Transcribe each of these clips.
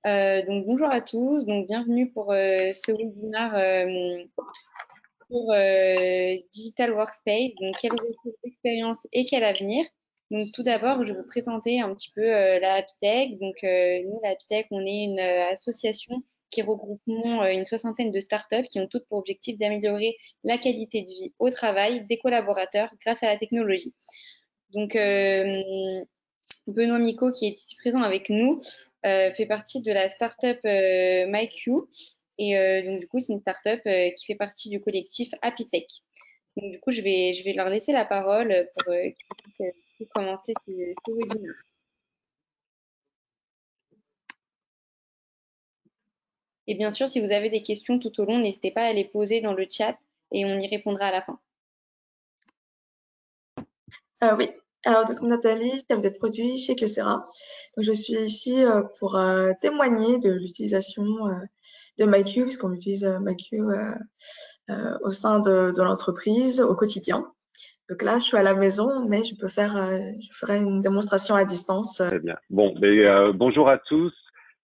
Donc bonjour à tous, donc bienvenue pour ce webinaire pour Digital Workspace. Donc quel retour d'expérience et quel avenir? Donc tout d'abord, je vais vous présenter un petit peu la Happytech. Donc nous, la Happytech, on est une association qui regroupe une soixantaine de startups qui ont toutes pour objectif d'améliorer la qualité de vie au travail des collaborateurs grâce à la technologie. Donc Benoît Micot, qui est ici présent avec nous, fait partie de la startup MyQ. Et donc, du coup, c'est une startup qui fait partie du collectif Happytech. Donc, du coup, je vais leur laisser la parole pour qu'ils puissent commencer ce webinaire. Et bien sûr, si vous avez des questions tout au long, n'hésitez pas à les poser dans le chat et on y répondra à la fin. Oui, alors donc, Nathalie, chef de produit chez Kyocera. Donc, je suis ici pour témoigner de l'utilisation de MyQ, puisqu'on utilise MyQ au sein de l'entreprise au quotidien. Donc là, je suis à la maison, mais je ferai une démonstration à distance. Très bien. Bon, bonjour à tous.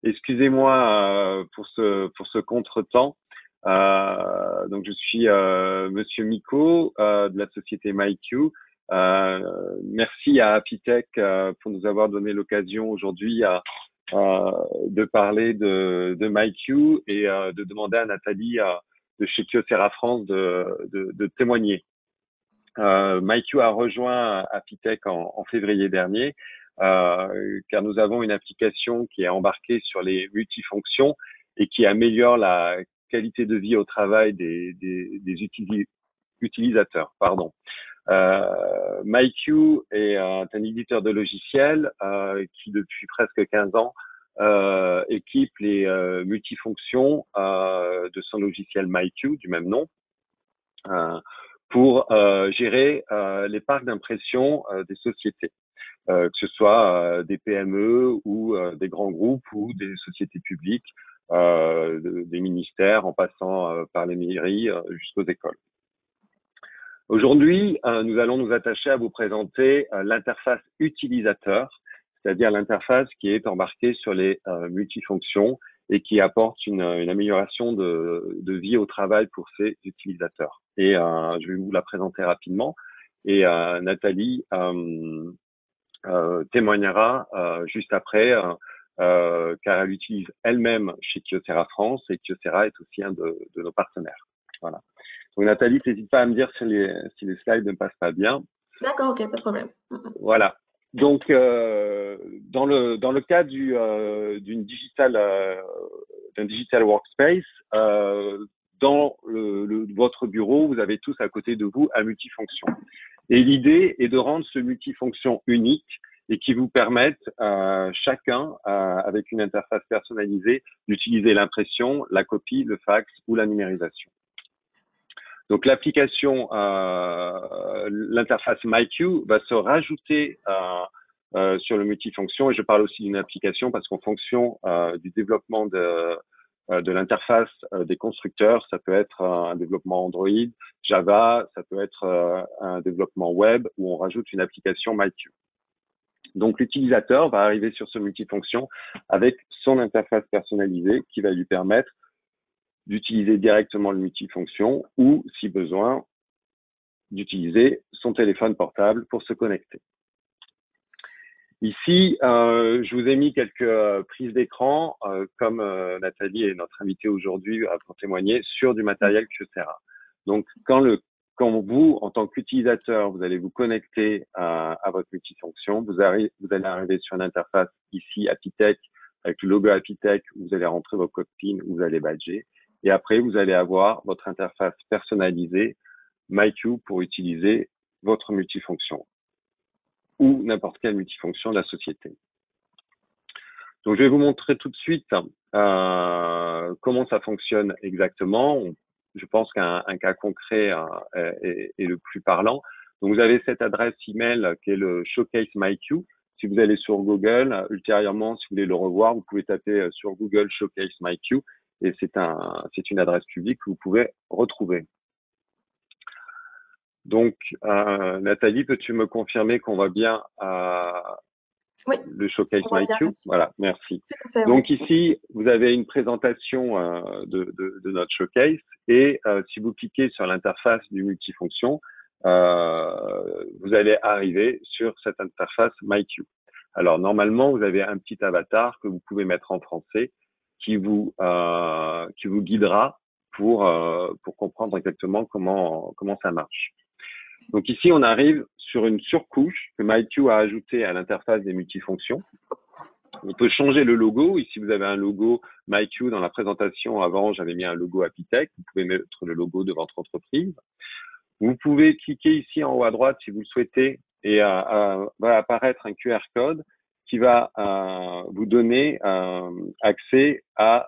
Excusez-moi pour ce contretemps. Donc je suis Monsieur Micot de la société MyQ. Merci à Happytech pour nous avoir donné l'occasion aujourd'hui de parler de MyQ et de demander à Nathalie de chez Kyocera France de témoigner. MyQ a rejoint Happytech en février dernier car nous avons une application qui est embarquée sur les multifonctions et qui améliore la qualité de vie au travail des utilisateurs. MyQ est un éditeur de logiciels qui depuis presque 15 ans équipe les multifonctions de son logiciel MyQ du même nom pour gérer les parcs d'impression des sociétés, que ce soit des PME ou des grands groupes ou des sociétés publiques, des ministères en passant par les mairies jusqu'aux écoles. Aujourd'hui, nous allons nous attacher à vous présenter l'interface utilisateur, c'est-à-dire l'interface qui est embarquée sur les multifonctions et qui apporte une amélioration de vie au travail pour ces utilisateurs. Et je vais vous la présenter rapidement. Et Nathalie témoignera juste après, car elle utilise elle-même chez Kyocera France et Kyocera est aussi un de nos partenaires. Voilà. Donc Nathalie, n'hésite pas à me dire si les slides ne passent pas bien. D'accord, ok, pas de problème. Voilà. Donc dans le cas d'un digital workspace, dans votre bureau, vous avez tous à côté de vous un multifonction. Et l'idée est de rendre ce multifonction unique et qui vous permette chacun, avec une interface personnalisée, d'utiliser l'impression, la copie, le fax ou la numérisation. Donc l'application, l'interface MyQ va se rajouter sur le multifonction, et je parle aussi d'une application parce qu'en fonction du développement de l'interface des constructeurs, ça peut être un développement Android, Java, ça peut être un développement web où on rajoute une application MyQ. Donc l'utilisateur va arriver sur ce multifonction avec son interface personnalisée qui va lui permettre d'utiliser directement le multifonction ou, si besoin, d'utiliser son téléphone portable pour se connecter. Ici, je vous ai mis quelques prises d'écran, comme Nathalie est notre invitée aujourd'hui pour témoigner, sur du matériel Kyocera. Donc, quand vous, en tant qu'utilisateur, vous allez vous connecter à votre multifonction, vous allez arriver sur une interface ici Happytech, avec le logo Happytech, où vous allez rentrer vos codes PIN, où vous allez badger. Et après, vous allez avoir votre interface personnalisée MyQ pour utiliser votre multifonction ou n'importe quelle multifonction de la société. Donc, je vais vous montrer tout de suite comment ça fonctionne exactement. Je pense qu'un cas concret est le plus parlant. Donc, vous avez cette adresse email qui est le Showcase MyQ. Si vous allez sur Google, ultérieurement, si vous voulez le revoir, vous pouvez taper sur Google Showcase MyQ et c'est une adresse publique que vous pouvez retrouver. Donc, Nathalie, peux-tu me confirmer qu'on voit bien Oui, le showcase on voit bien MyQ. là-dessus. Voilà, merci. Tout à fait, oui. Donc ici, vous avez une présentation de notre showcase et si vous cliquez sur l'interface du multifonction, vous allez arriver sur cette interface MyQ. Alors normalement, vous avez un petit avatar que vous pouvez mettre en français qui vous guidera pour comprendre exactement comment ça marche. Donc ici, on arrive sur une surcouche que MyQ a ajoutée à l'interface des multifonctions. On peut changer le logo. Ici, vous avez un logo MyQ. Dans la présentation avant, j'avais mis un logo Apitech. Vous pouvez mettre le logo de votre entreprise. Vous pouvez cliquer ici en haut à droite si vous le souhaitez et va apparaître un QR code qui va vous donner accès à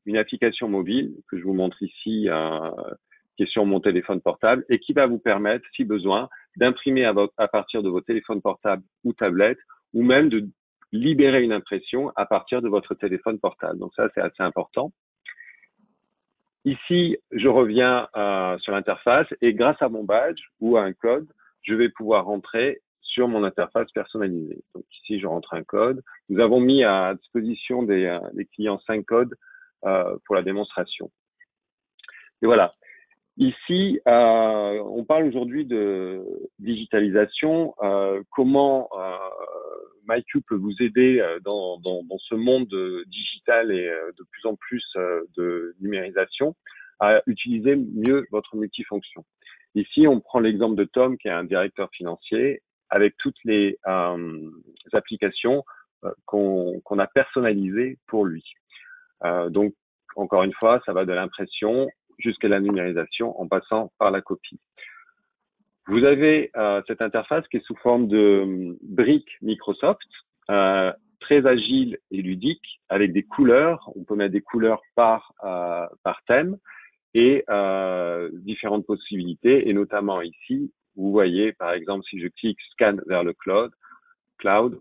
une application mobile que je vous montre ici, qui est sur mon téléphone portable et qui va vous permettre, si besoin, d'imprimer à partir de vos téléphones portables ou tablettes ou même de libérer une impression à partir de votre téléphone portable. Donc ça, c'est assez important. Ici, je reviens sur l'interface et grâce à mon badge ou à un code, je vais pouvoir rentrer sur mon interface personnalisée. Donc ici, je rentre un code. Nous avons mis à disposition des clients 5 codes pour la démonstration. Et voilà. Ici, on parle aujourd'hui de digitalisation. Comment MyQ peut vous aider dans ce monde digital et de plus en plus de numérisation à utiliser mieux votre multifonction. Ici, on prend l'exemple de Tom, qui est un directeur financier, avec toutes les applications qu'on a personnalisées pour lui. Donc, encore une fois, ça va de l'impression jusqu'à la numérisation en passant par la copie. Vous avez cette interface qui est sous forme de briques Microsoft, très agile et ludique, avec des couleurs. On peut mettre des couleurs par thème et différentes possibilités. Et notamment ici, vous voyez, par exemple, si je clique Scan vers le cloud,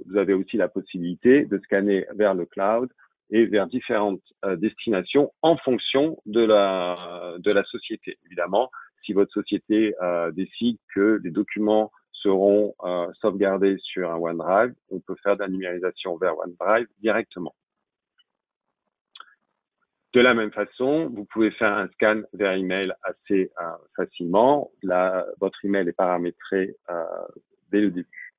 vous avez aussi la possibilité de scanner vers le cloud et vers différentes destinations en fonction de la société. Évidemment, si votre société décide que les documents seront sauvegardés sur un OneDrive, on peut faire de la numérisation vers OneDrive directement. De la même façon, vous pouvez faire un scan vers email assez facilement. Là, votre email est paramétré dès le début.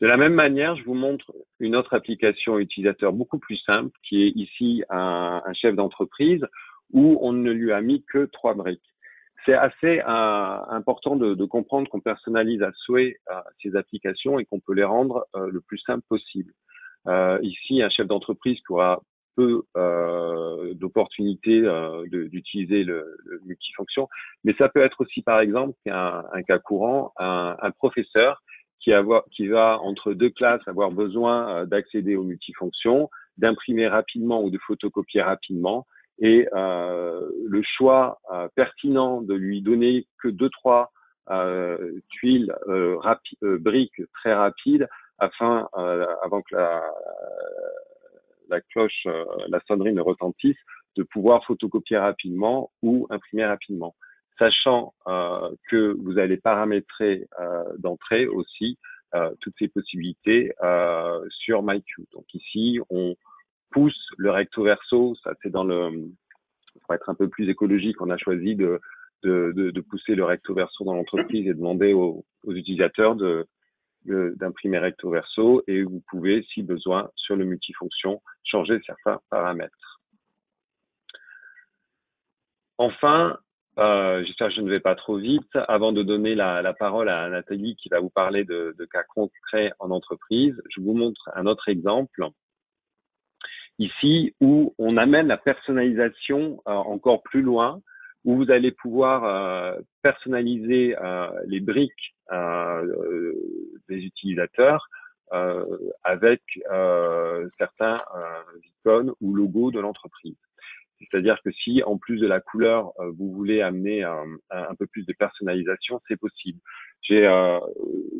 De la même manière, je vous montre une autre application utilisateur beaucoup plus simple, qui est ici un chef d'entreprise où on ne lui a mis que 3 briques. C'est assez important de comprendre qu'on personnalise à souhait ces applications et qu'on peut les rendre le plus simple possible. Ici, un chef d'entreprise qui aura peu d'opportunités d'utiliser le multifonction, mais ça peut être aussi, par exemple, un cas courant, un professeur qui va entre 2 classes avoir besoin d'accéder aux multifonctions, d'imprimer rapidement ou de photocopier rapidement, et le choix pertinent de lui donner que 2-3 tuiles briques très rapides avant que la cloche, la sonnerie ne retentisse, de pouvoir photocopier rapidement ou imprimer rapidement, sachant que vous allez paramétrer d'entrée aussi toutes ces possibilités sur MyQ. Donc ici, on pousse le recto verso, ça c'est pour être un peu plus écologique, on a choisi de pousser le recto verso dans l'entreprise et demander aux utilisateurs d'imprimer recto verso, et vous pouvez, si besoin, sur le multifonction, changer certains paramètres. Enfin, j'espère que je ne vais pas trop vite. Avant de donner la parole à Nathalie qui va vous parler de cas concrets en entreprise, je vous montre un autre exemple ici où on amène la personnalisation encore plus loin, où vous allez pouvoir personnaliser les briques des utilisateurs avec certains icônes ou logos de l'entreprise. C'est-à-dire que si, en plus de la couleur, vous voulez amener un peu plus de personnalisation, c'est possible.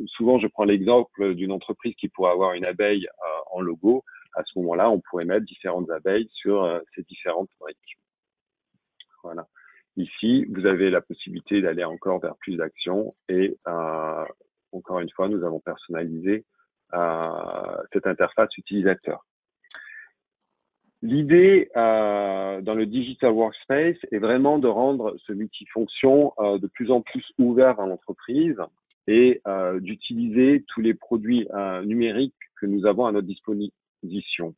Souvent, je prends l'exemple d'une entreprise qui pourrait avoir une abeille en logo. À ce moment-là, on pourrait mettre différentes abeilles sur ces différentes briques. Voilà. Ici, vous avez la possibilité d'aller encore vers plus d'actions et encore une fois, nous avons personnalisé cette interface utilisateur. L'idée dans le Digital Workspace est vraiment de rendre ce multifonction de plus en plus ouvert dans l'entreprise et d'utiliser tous les produits numériques que nous avons à notre disposition.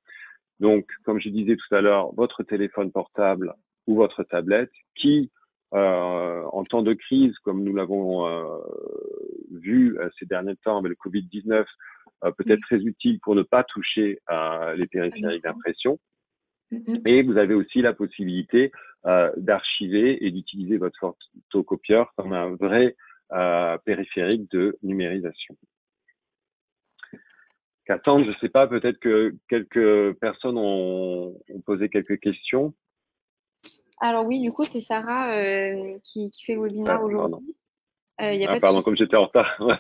Donc, comme je disais tout à l'heure, votre téléphone portable ou votre tablette qui, en temps de crise, comme nous l'avons vu ces derniers temps avec le Covid-19, peut être très utile pour ne pas toucher les périphériques d'impression. Et vous avez aussi la possibilité d'archiver et d'utiliser votre photocopieur comme un vrai périphérique de numérisation. Attends, je ne sais pas, peut-être que quelques personnes ont posé quelques questions. Alors oui, du coup, c'est Sarah qui fait le webinaire aujourd'hui. Pardon, comme j'étais en retard. Ouais.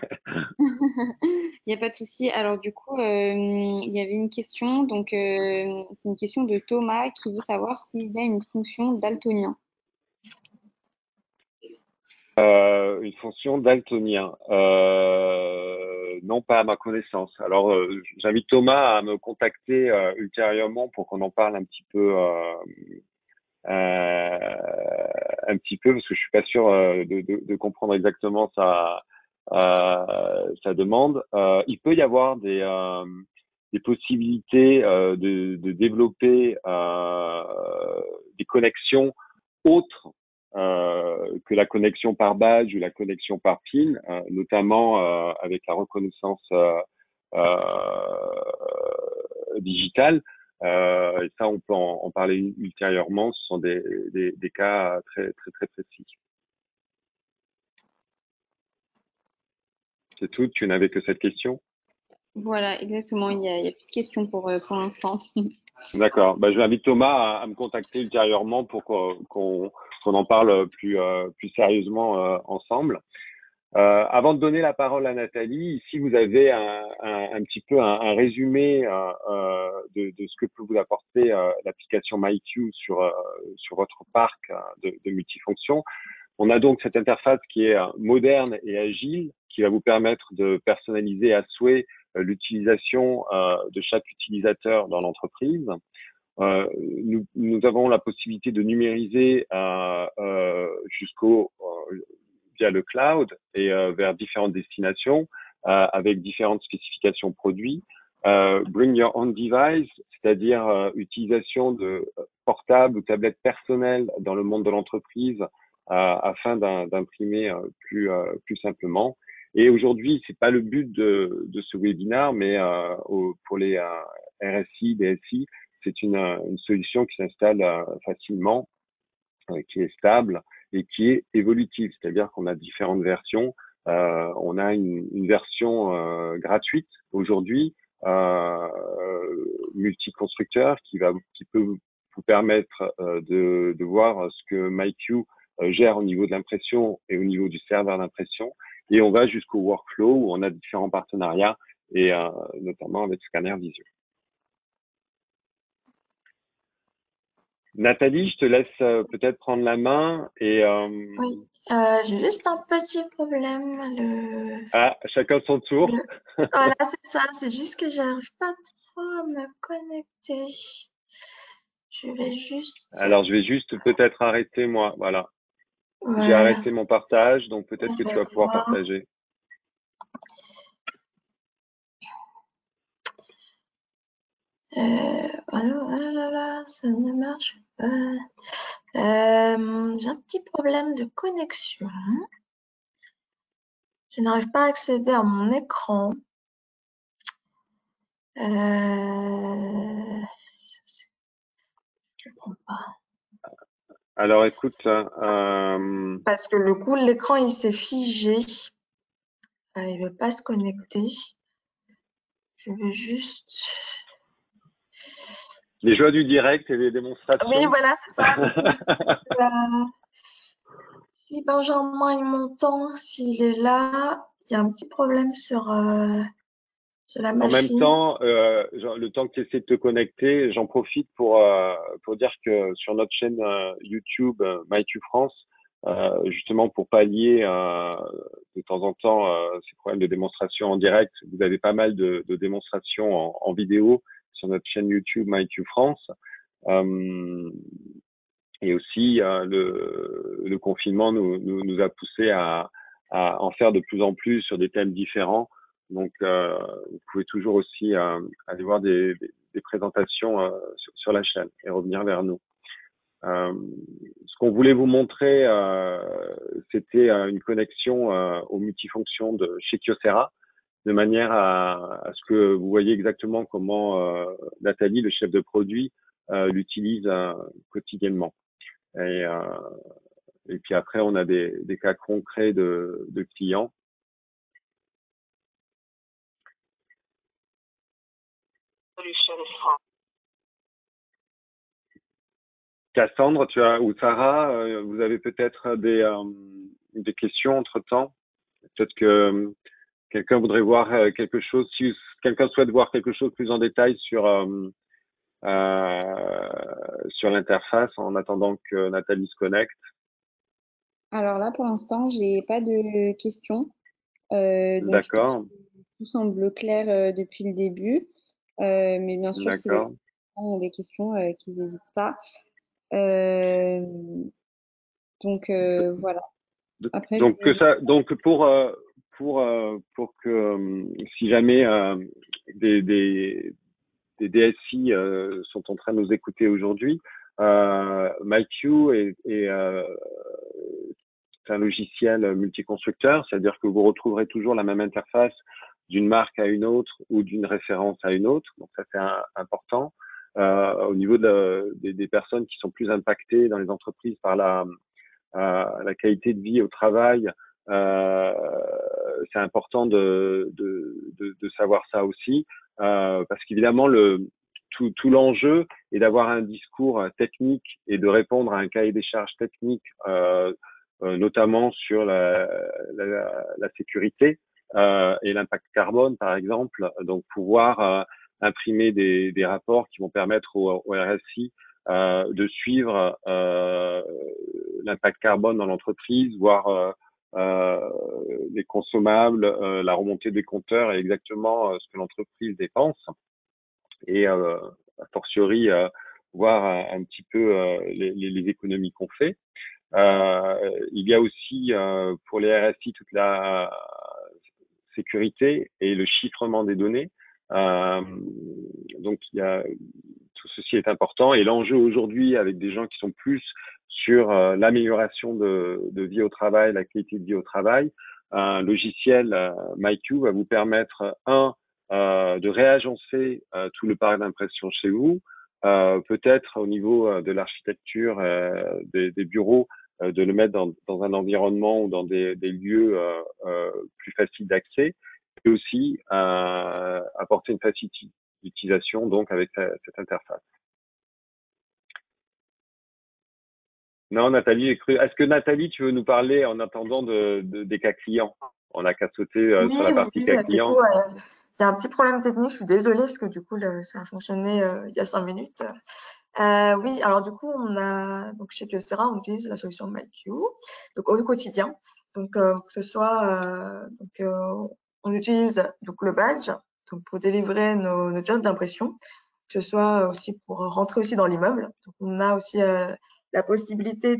Il n'y a pas de souci. Alors du coup, il y avait une question. Donc, c'est une question de Thomas qui veut savoir s'il y a une fonction daltonien. Une fonction daltonien. Non, pas à ma connaissance. Alors, j'invite Thomas à me contacter ultérieurement pour qu'on en parle un petit peu, parce que je suis pas sûr de comprendre exactement sa demande. Il peut y avoir des possibilités de développer des connexions autres que la connexion par badge ou la connexion par PIN, notamment avec la reconnaissance digitale. Et ça, on peut en parler ultérieurement. Ce sont des cas très précis. C'est tout? Tu n'avais que cette question? Voilà, exactement. Il y a plus de questions pour l'instant. D'accord. Bah, je invite Thomas à me contacter ultérieurement pour qu'on en parle plus sérieusement ensemble. Avant de donner la parole à Nathalie, ici vous avez un petit peu un résumé de ce que peut vous apporter l'application MyQ sur votre parc de multifonctions. On a donc cette interface qui est moderne et agile, qui va vous permettre de personnaliser à souhait l'utilisation de chaque utilisateur dans l'entreprise. Nous avons la possibilité de numériser via le cloud et vers différentes destinations avec différentes spécifications produits. Bring your own device, c'est-à-dire utilisation de portables ou tablettes personnelles dans le monde de l'entreprise afin d'imprimer plus simplement. Et aujourd'hui, c'est pas le but de ce webinaire, mais pour les RSI, DSI, c'est une solution qui s'installe facilement, qui est stable et qui est évolutive, c'est-à-dire qu'on a différentes versions. On a une version gratuite aujourd'hui, multi-constructeur, qui peut vous permettre de voir ce que MyQ gère au niveau de l'impression et au niveau du serveur d'impression. Et on va jusqu'au workflow où on a différents partenariats et notamment avec Scanner Visio. Nathalie, je te laisse peut-être prendre la main et. Oui, j'ai juste un petit problème. Ah, chacun son tour. Voilà, c'est ça. C'est juste que j'arrive pas trop à me connecter. Je vais juste. Alors, je vais juste peut-être arrêter moi. Voilà. Voilà. J'ai arrêté mon partage, donc peut-être que Je tu vais vas pouvoir voir. partager. Là, ça ne marche pas. J'ai un petit problème de connexion. Je n'arrive pas à accéder à mon écran. Je comprends pas. Alors, écoute. Parce que le coup, l'écran, il s'est figé. Il veut pas se connecter. Je veux juste. Les joies du direct et des démonstrations. Oui, voilà, c'est ça. Si Benjamin il m'entend, s'il est là, il y a un petit problème sur la machine. En même temps, le temps que tu essaies de te connecter, j'en profite pour dire que sur notre chaîne YouTube MyQ France, justement pour pallier de temps en temps ces problèmes de démonstration en direct. Vous avez pas mal de démonstrations en vidéo sur notre chaîne YouTube MyQ France. Et aussi, le confinement nous a poussé à en faire de plus en plus sur des thèmes différents. Donc, vous pouvez toujours aussi aller voir des présentations sur la chaîne et revenir vers nous. Ce qu'on voulait vous montrer, c'était une connexion aux multifonctions de chez Kyocera, de manière à ce que vous voyez exactement comment Nathalie, le chef de produit, l'utilise quotidiennement. Et puis après, on a des cas concrets de clients. Cassandre, ou Sarah, vous avez peut-être des questions entre-temps. Peut-être que quelqu'un voudrait voir quelque chose. Si quelqu'un souhaite voir quelque chose plus en détail sur l'interface, en attendant que Nathalie se connecte. Alors là, pour l'instant, j'ai pas de questions. Donc, D'accord. tout semble clair depuis le début. Mais bien sûr, si les gens ont des questions, qu'ils n'hésitent pas. Donc, voilà. Après, donc pour que si jamais des DSI sont en train de nous écouter aujourd'hui, MyQ est un logiciel multiconstructeur, c'est-à-dire que vous retrouverez toujours la même interface d'une marque à une autre ou d'une référence à une autre. Donc ça, c'est important. Au niveau des personnes qui sont plus impactées dans les entreprises par la qualité de vie au travail, c'est important de savoir ça aussi, parce qu'évidemment tout l'enjeu est d'avoir un discours technique et de répondre à un cahier des charges technique, notamment sur la sécurité et l'impact carbone, par exemple. Donc pouvoir imprimer des rapports qui vont permettre au RSI de suivre l'impact carbone dans l'entreprise, voir les consommables, la remontée des compteurs et exactement ce que l'entreprise dépense, et a fortiori voir un petit peu les économies qu'on fait. Il y a aussi pour les RSI toute la sécurité et le chiffrement des données. Donc tout ceci est important, et l'enjeu aujourd'hui avec des gens qui sont plus sur l'amélioration de vie au travail, la qualité de vie au travail, un logiciel MyQ va vous permettre de réagencer tout le parc d'impression chez vous, peut-être au niveau de l'architecture des bureaux, de le mettre dans un environnement ou dans des lieux plus faciles d'accès, et aussi apporter une facilité d'utilisation donc avec cette interface. Non, Nathalie, j'ai cru. Est-ce que Nathalie, tu veux nous parler en attendant des cas clients? On n'a qu'à sauter sur la partie cas clients. Du coup, il y a un petit problème technique, je suis désolée parce que du coup, ça a fonctionné il y a 5 minutes. Oui, alors du coup, donc chez Kyocera, on utilise la solution MyQ, donc au quotidien. Donc que ce soit, on utilise donc le badge donc pour délivrer nos jobs d'impression, que ce soit aussi pour rentrer aussi dans l'immeuble. Donc on a aussi la possibilité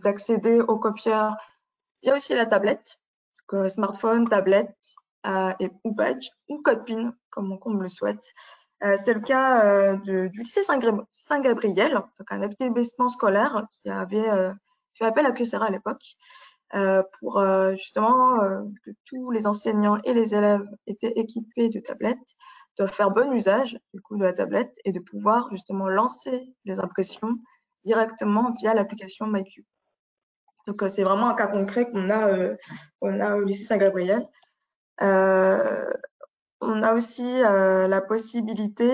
d'accéder au copieur via aussi la tablette, donc smartphone, tablette ou badge ou code PIN comme on le souhaite. C'est le cas du lycée Saint-Gabriel, donc un établissement scolaire qui avait fait appel à Kyocera à l'époque pour justement que tous les enseignants et les élèves étaient équipés de tablettes, doivent faire bon usage du coup de la tablette et de pouvoir justement lancer les impressions directement via l'application MyQ. Donc c'est vraiment un cas concret qu'on a au lycée Saint-Gabriel. On a aussi la possibilité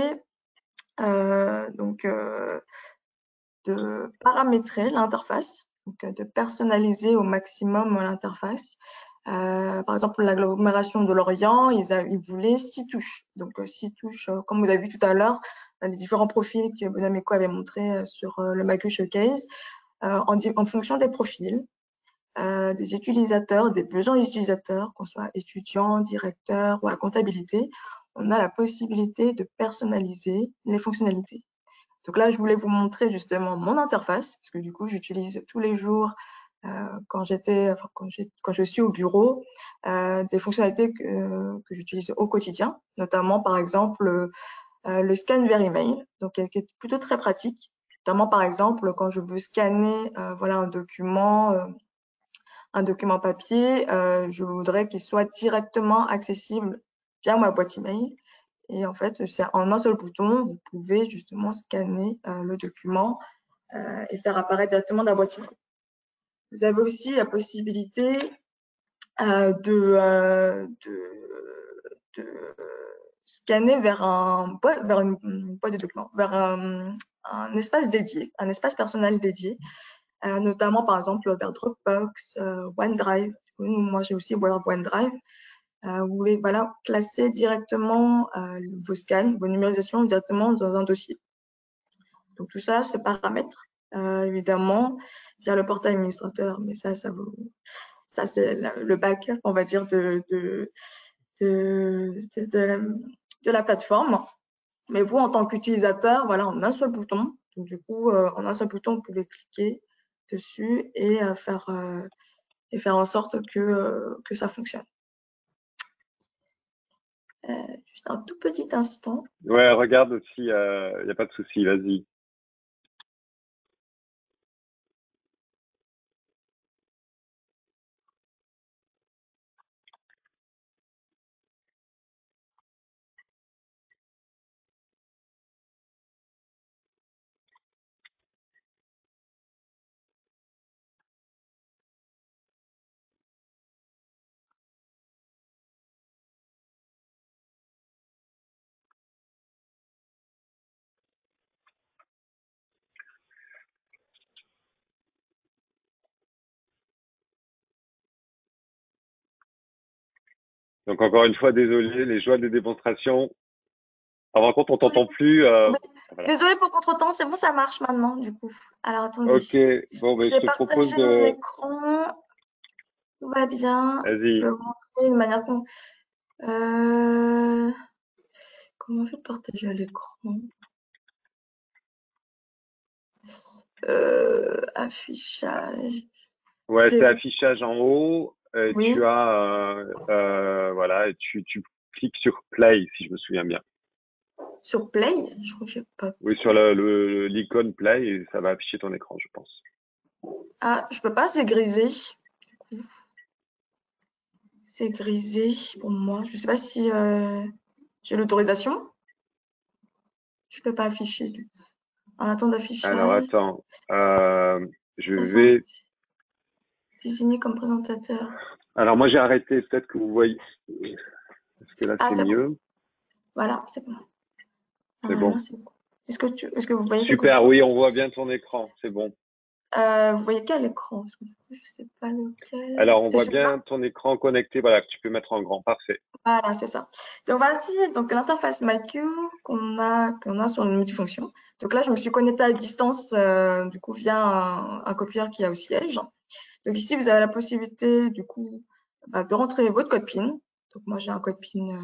de paramétrer l'interface, donc de personnaliser au maximum l'interface. Par exemple, l'agglomération de Lorient, ils voulaient 6 touches. Donc 6 touches, comme vous avez vu tout à l'heure, les différents profils que Bonhomme Eco avait montré sur le MyQ Showcase, en fonction des profils. des utilisateurs, des besoins des utilisateurs, qu'on soit étudiant, directeur ou à comptabilité, on a la possibilité de personnaliser les fonctionnalités. Donc là, je voulais vous montrer justement mon interface, parce que du coup, j'utilise tous les jours quand je suis au bureau, des fonctionnalités que j'utilise au quotidien, notamment par exemple le scan vers email, donc qui est plutôt très pratique, notamment par exemple quand je veux scanner voilà un document papier, je voudrais qu'il soit directement accessible via ma boîte email. Et en fait, c'est en un seul bouton, vous pouvez justement scanner le document et faire apparaître directement dans la boîte email. Vous avez aussi la possibilité de scanner vers une boîte de documents, vers un espace dédié, un espace personnel dédié, notamment par exemple vers Dropbox, OneDrive. Moi, j'ai aussi OneDrive. Vous voulez voilà, classer directement vos scans, vos numérisations directement dans un dossier. Donc tout ça se paramètre évidemment via le portail administrateur, mais ça c'est le backup, on va dire, de la plateforme. Mais vous, en tant qu'utilisateur, voilà, en un seul bouton. Donc du coup, en un seul bouton, vous pouvez cliquer dessus et faire en sorte que ça fonctionne. Juste un tout petit instant. Ouais, regarde aussi, il n'y a pas de souci, vas-y. Donc encore une fois, désolé, les joies des démonstrations. Alors, par contre, on t'entend plus. Voilà. Désolée pour contretemps, c'est bon, ça marche maintenant, du coup. Alors, attendez. Ok, bon, ben, Je je vais te propose partager mon de... écran. Tout va bien. Je Vas-y. vais vous montrer de manière... Comment je vais partager à l'écran? Affichage. Ouais, c'est affichage en haut. Oui, Tu as, voilà, et tu cliques sur Play, si je me souviens bien. sur Play. Je crois que j'ai pas. Oui, sur l'icône Play, et ça va afficher ton écran, je pense. Ah, je peux pas, c'est grisé. C'est grisé pour moi. Je sais pas si j'ai l'autorisation. Je peux pas afficher. En attente Alors, d'affichage, attends, je présente, vais... désigné comme présentateur. Alors, moi, j'ai arrêté. Peut-être que vous voyez... Parce que là, Ah, c'est c'est bon. mieux. Voilà, c'est bon. C'est Normalement, bon. c'est bon. Est-ce que vous voyez quelque Super, chose? oui, on voit bien ton écran. C'est bon. Vous voyez quel écran? Parce que du coup, je sais pas lequel. Alors, on C'est voit celui-là? bien ton écran connecté. Voilà, que tu peux mettre en grand. Parfait. Voilà, c'est ça. Donc voici donc l'interface MyQ qu'on a sur une multifonction. Donc là, je me suis connectée à distance du coup via un copieur qui est au siège. Donc ici, vous avez la possibilité du coup de rentrer votre code PIN. Donc moi, j'ai un code PIN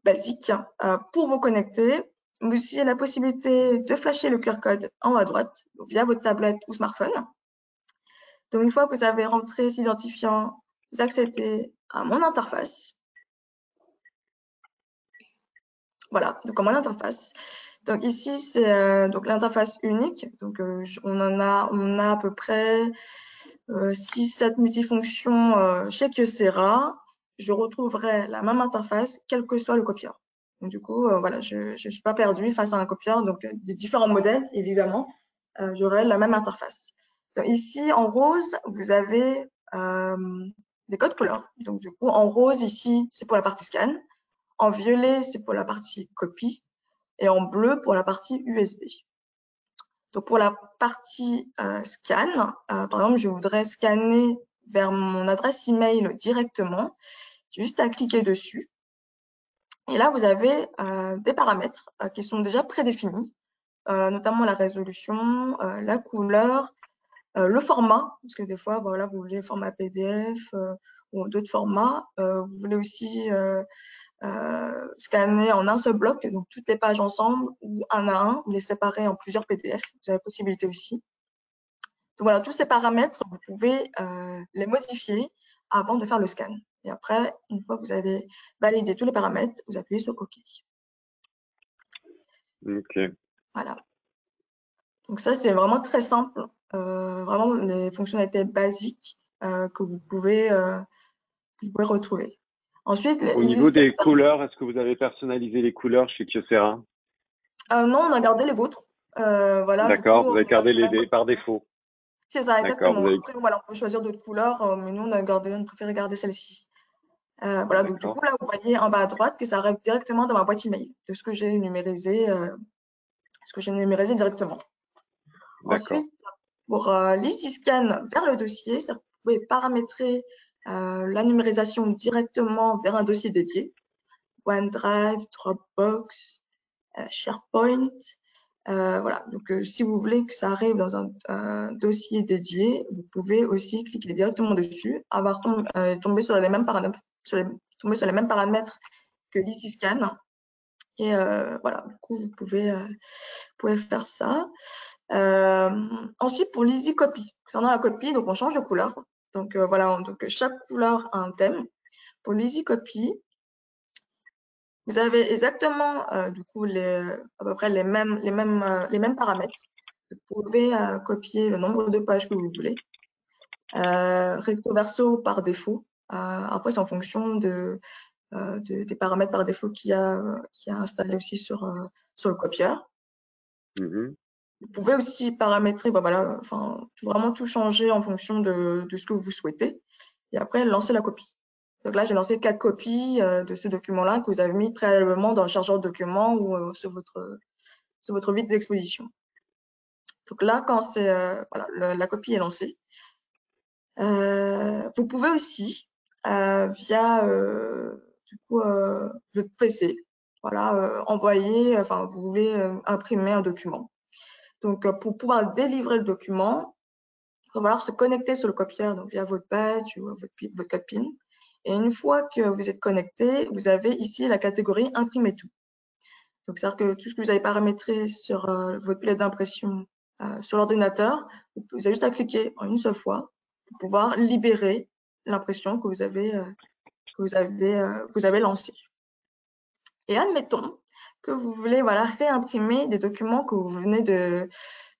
basique pour vous connecter. Vous aussi la possibilité de flasher le QR code en haut à droite donc via votre tablette ou smartphone. Donc une fois que vous avez rentré cet identifiant, vous accédez à mon interface. Voilà, donc en mon interface. Donc ici, c'est donc l'interface unique. Donc on a à peu près 6-7 multifonctions chez Kyocera. Je retrouverai la même interface, quel que soit le copieur. Donc du coup, voilà, je ne suis pas perdue face à un copieur, donc des différents modèles, évidemment, j'aurai la même interface. Donc ici, en rose, vous avez des codes couleurs. Donc du coup, en rose, ici, c'est pour la partie scan. En violet, c'est pour la partie copie. Et en bleu, pour la partie USB. Donc pour la partie scan, par exemple, je voudrais scanner vers mon adresse email directement. J'ai juste à cliquer dessus. Et là, vous avez des paramètres qui sont déjà prédéfinis, notamment la résolution, la couleur, le format, parce que des fois, voilà, vous voulez format PDF ou d'autres formats. Vous voulez aussi scanner en un seul bloc, donc toutes les pages ensemble ou un à un, ou les séparer en plusieurs PDF. Vous avez la possibilité aussi. Donc voilà, tous ces paramètres, vous pouvez les modifier avant de faire le scan. Et après, une fois que vous avez validé tous les paramètres, vous appuyez sur OK. Ok. Voilà. Donc ça, c'est vraiment très simple. Vraiment les fonctionnalités basiques que vous pouvez retrouver. Ensuite, Au les niveau escapes, des couleurs, est-ce que vous avez personnalisé les couleurs chez Kyocera? non, on a gardé les vôtres. Voilà, du coup, D'accord, vous on avez garde gardé les mêmes. les par défaut. C'est ça, D'accord, exactement. vous avez. Après, voilà, on peut choisir d'autres couleurs, mais nous, on préféré garder celle-ci. Voilà, donc du D'accord, coup, là, vous voyez en bas à droite que ça arrive directement dans ma boîte email de ce que j'ai numérisé, directement. d'accord. Ensuite, pour l'Easy Scan vers le dossier, ça, vous pouvez paramétrer la numérisation directement vers un dossier dédié. OneDrive, Dropbox, SharePoint. Voilà, donc si vous voulez que ça arrive dans un dossier dédié, vous pouvez aussi cliquer directement dessus, tomber sur les mêmes paramètres, tomber sur les mêmes paramètres que l'Easy Scan. Et voilà, du coup, vous pouvez faire ça. Ensuite, pour l'Easy Copy, concernant la copie, donc on change de couleur. Donc voilà, donc chaque couleur a un thème. Pour l'Easy Copy, vous avez exactement du coup à peu près les mêmes paramètres. Vous pouvez copier le nombre de pages que vous voulez. Recto verso par défaut. Après, c'est en fonction des paramètres par défaut qu'il y a installé aussi sur le copieur. Mhm. Vous pouvez aussi paramétrer, voilà, enfin, vraiment tout changer en fonction de ce que vous souhaitez. Et après, lancer la copie. Donc là, j'ai lancé 4 copies de ce document-là que vous avez mis préalablement dans le chargeur de documents ou sur votre vide d'exposition. Donc là, quand voilà, la copie est lancée, vous pouvez aussi, via du coup, votre PC, voilà, envoyer, enfin, vous voulez imprimer un document. Donc, pour pouvoir délivrer le document, il va falloir se connecter sur le copieur, donc via votre badge ou votre code PIN. Et une fois que vous êtes connecté, vous avez ici la catégorie imprimer tout. Donc, c'est-à-dire que tout ce que vous avez paramétré sur votre plaie d'impression sur l'ordinateur, vous avez juste à cliquer en une seule fois pour pouvoir libérer l'impression que vous avez lancée. Et admettons que vous voulez, voilà, réimprimer des documents que vous venez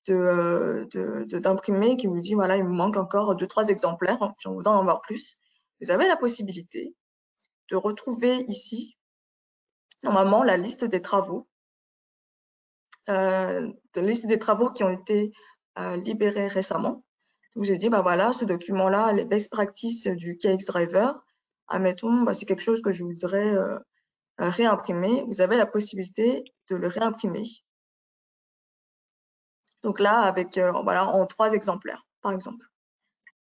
d'imprimer, qui vous dit, voilà, il me manque encore 2-3 exemplaires, j'en voudrais en avoir plus. Vous avez la possibilité de retrouver ici, normalement, la liste des travaux, qui ont été libérés récemment. Donc, j'ai dit, bah voilà, ce document-là, les best practices du KX Driver, admettons, bah, c'est quelque chose que je voudrais réimprimer. Vous avez la possibilité de le réimprimer. Donc là, avec voilà, en 3 exemplaires, par exemple.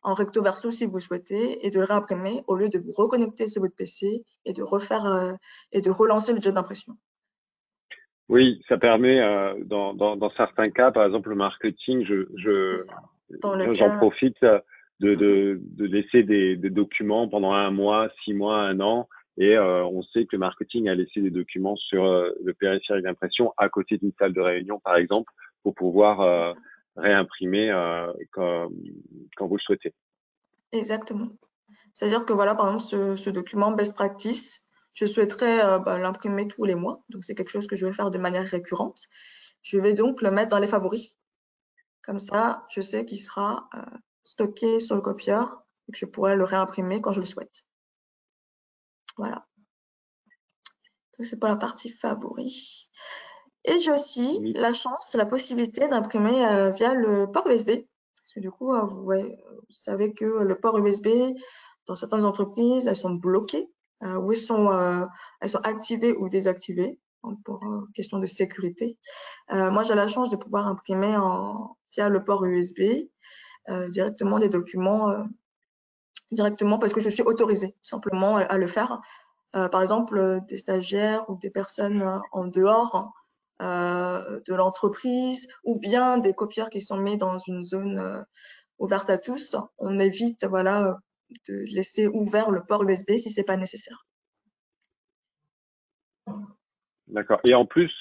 En recto verso si vous souhaitez, et de le réimprimer au lieu de vous reconnecter sur votre PC et de refaire et de relancer le jet d'impression. Oui, ça permet dans certains cas, par exemple le marketing, C'est ça. Dans le j'en cas, profite de laisser des documents pendant 1 mois, 6 mois, 1 an, et on sait que le marketing a laissé des documents sur le périphérique d'impression à côté d'une salle de réunion, par exemple, pour pouvoir réimprimer quand vous le souhaitez. exactement. C'est-à-dire que voilà, par exemple, ce document best practice, je souhaiterais bah, l'imprimer tous les mois. Donc, c'est quelque chose que je vais faire de manière récurrente. Je vais donc le mettre dans les favoris. Comme ça, je sais qu'il sera stocké sur le copieur et que je pourrai le réimprimer quand je le souhaite. Voilà. Donc, c'est pour la partie favoris. Et j'ai aussi Oui. la chance, la possibilité d'imprimer via le port USB. Parce que du coup, vous savez que le port USB, dans certaines entreprises, elles sont bloquées ou elles sont activées ou désactivées pour question de sécurité. Moi, j'ai la chance de pouvoir imprimer via le port USB directement des documents directement parce que je suis autorisée tout simplement à le faire. Par exemple, des stagiaires ou des personnes en dehors de l'entreprise ou bien des copieurs qui sont mis dans une zone ouverte à tous, on évite voilà, de laisser ouvert le port USB si c'est pas nécessaire. D'accord. Et en plus,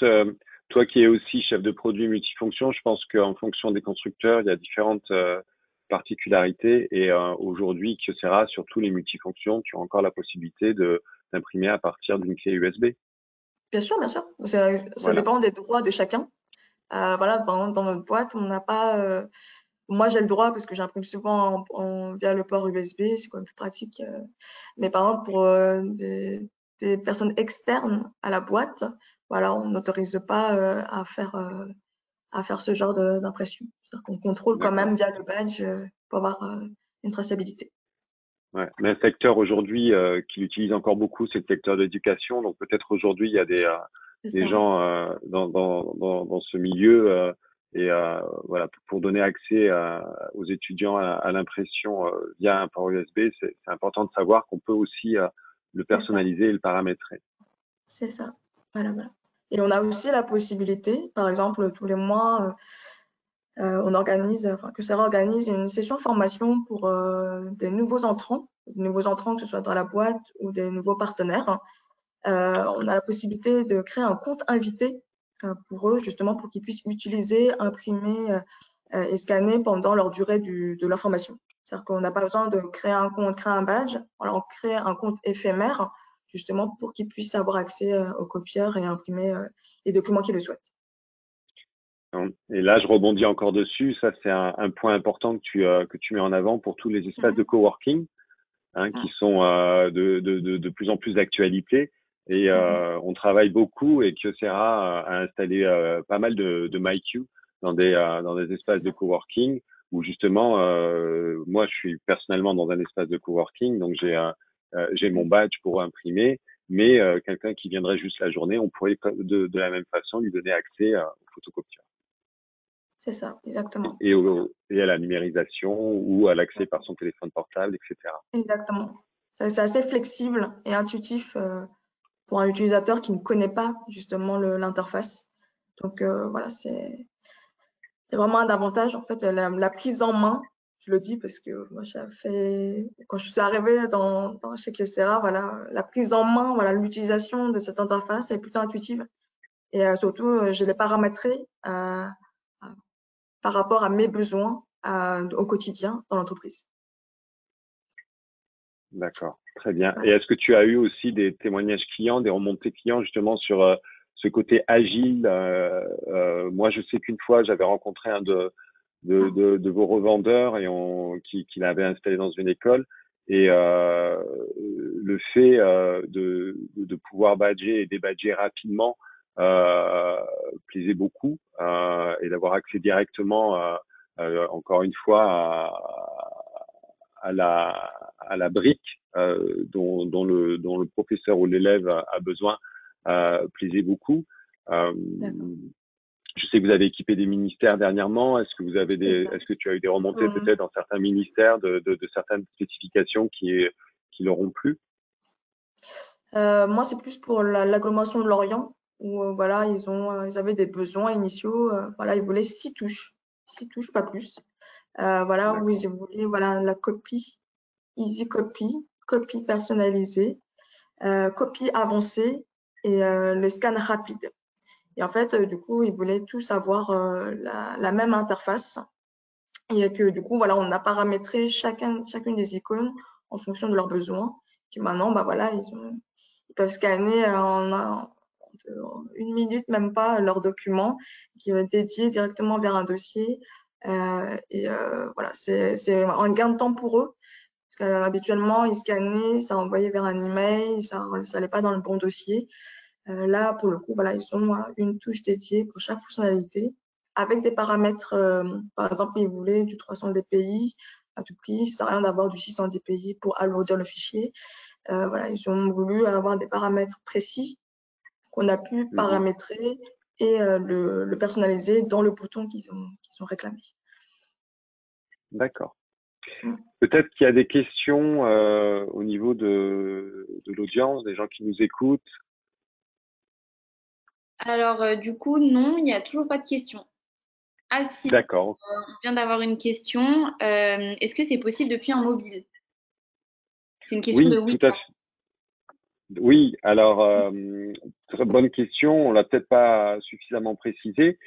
toi qui es aussi chef de produit multifonction, je pense qu'en fonction des constructeurs, il y a différentes particularités. Et aujourd'hui, Kyocera, sur tous les multifonctions, tu as encore la possibilité d'imprimer à partir d'une clé USB. Bien sûr, bien sûr. Ça Voilà. dépend des droits de chacun. Voilà, par exemple, dans notre boîte, on n'a pas. Moi, j'ai le droit parce que j'imprime souvent via le port USB, c'est quand même plus pratique. Mais par exemple, pour des personnes externes à la boîte, voilà, on n'autorise pas à faire ce genre d'impression. C'est-à-dire qu'on contrôle quand D'accord. même via le badge pour avoir une traçabilité. Ouais. Mais un secteur aujourd'hui qui l'utilise encore beaucoup, c'est le secteur de l'éducation. Donc peut-être aujourd'hui, il y a C'est des ça. gens dans ce milieu et voilà pour donner accès aux étudiants à l'impression via un port USB, c'est important de savoir qu'on peut aussi le C'est ça. personnaliser et le paramétrer. C'est ça. Voilà, voilà. Et on a aussi la possibilité, par exemple, tous les mois, on organise, enfin, que ça organise une session de formation pour des nouveaux entrants, que ce soit dans la boîte ou des nouveaux partenaires. On a la possibilité de créer un compte invité pour eux, justement, pour qu'ils puissent utiliser, imprimer et scanner pendant leur durée de leur formation. C'est-à-dire qu'on n'a pas besoin de créer un compte, créer un badge. Alors, on crée un compte éphémère, justement, pour qu'ils puissent avoir accès au copieur et imprimer les documents qu'ils le souhaitent. Et là, je rebondis encore dessus. Ça, c'est un point important que tu mets en avant pour tous les espaces de Mhm. coworking, hein, qui Mhm. sont de plus en plus d'actualité. Et Mhm. on travaille beaucoup et Kyocera a installé pas mal de MyQ dans des espaces de coworking où justement, moi, je suis personnellement dans un espace de coworking, donc j'ai mon badge pour imprimer, mais quelqu'un qui viendrait juste la journée, on pourrait de la même façon lui donner accès au photocopieur C'est ça, exactement. et à la numérisation ou à l'accès par son téléphone portable, etc. Exactement. C'est assez flexible et intuitif pour un utilisateur qui ne connaît pas justement l'interface. Donc voilà, c'est vraiment un avantage en fait, la prise en main. Je le dis parce que moi, quand je suis arrivée chez Kyocera, voilà, la prise en main, voilà, l'utilisation de cette interface est plutôt intuitive et surtout, je l'ai paramétrée par rapport à mes besoins au quotidien dans l'entreprise. D'accord, très bien. Et Voilà. est-ce que tu as eu aussi des témoignages clients, des remontées clients justement sur ce côté agile moi, je sais qu'une fois, j'avais rencontré un de vos revendeurs et qui l'avait installé dans une école. Et le fait de pouvoir badger et débadger rapidement euh, plaisait beaucoup et d'avoir accès directement, encore une fois, à à la brique dont le professeur ou l'élève a besoin plaisait beaucoup. Euh, D'accord. je sais que vous avez équipé des ministères dernièrement. C'est ça. Est-ce que tu as eu des remontées Hum. peut-être dans certains ministères de certaines spécifications qui leur ont plu? Moi, c'est plus pour l'agglomération de Lorient où voilà, ils avaient des besoins initiaux. Voilà, ils voulaient 6 touches, pas plus. Voilà, où D'accord, ils voulaient voilà la copie, easy copy, copie personnalisée, copie avancée et les scans rapides. Et en fait, du coup, ils voulaient tous avoir la même interface et que du coup, voilà, on a paramétré chacune des icônes en fonction de leurs besoins. Qui maintenant, bah voilà, ils peuvent scanner en 1 minute, même pas, leur document qui va être dédié directement vers un dossier. Et voilà, c'est un gain de temps pour eux. Parce qu'habituellement, ils scannaient, ça envoyait vers un email, ça n'allait pas dans le bon dossier. Là, pour le coup, voilà, ils ont une touche dédiée pour chaque fonctionnalité avec des paramètres. Par exemple, ils voulaient du 300 dpi à tout prix. Ça sert à rien d'avoir du 600 dpi pour alourdir le fichier. Voilà, ils ont voulu avoir des paramètres précis qu'on a pu mhm, paramétrer et le personnaliser dans le bouton qu'ils ont réclamé. d'accord. Mm. Peut-être qu'il y a des questions au niveau de l'audience, des gens qui nous écoutent. Alors, du coup, non, il n'y a toujours pas de questions. Ah si, D'accord. on vient d'avoir une question. Est-ce que c'est possible depuis un mobile? C'est une question de Oui, oui. tout à fait. Oui, alors, très bonne question. On l'a peut-être pas suffisamment précisé.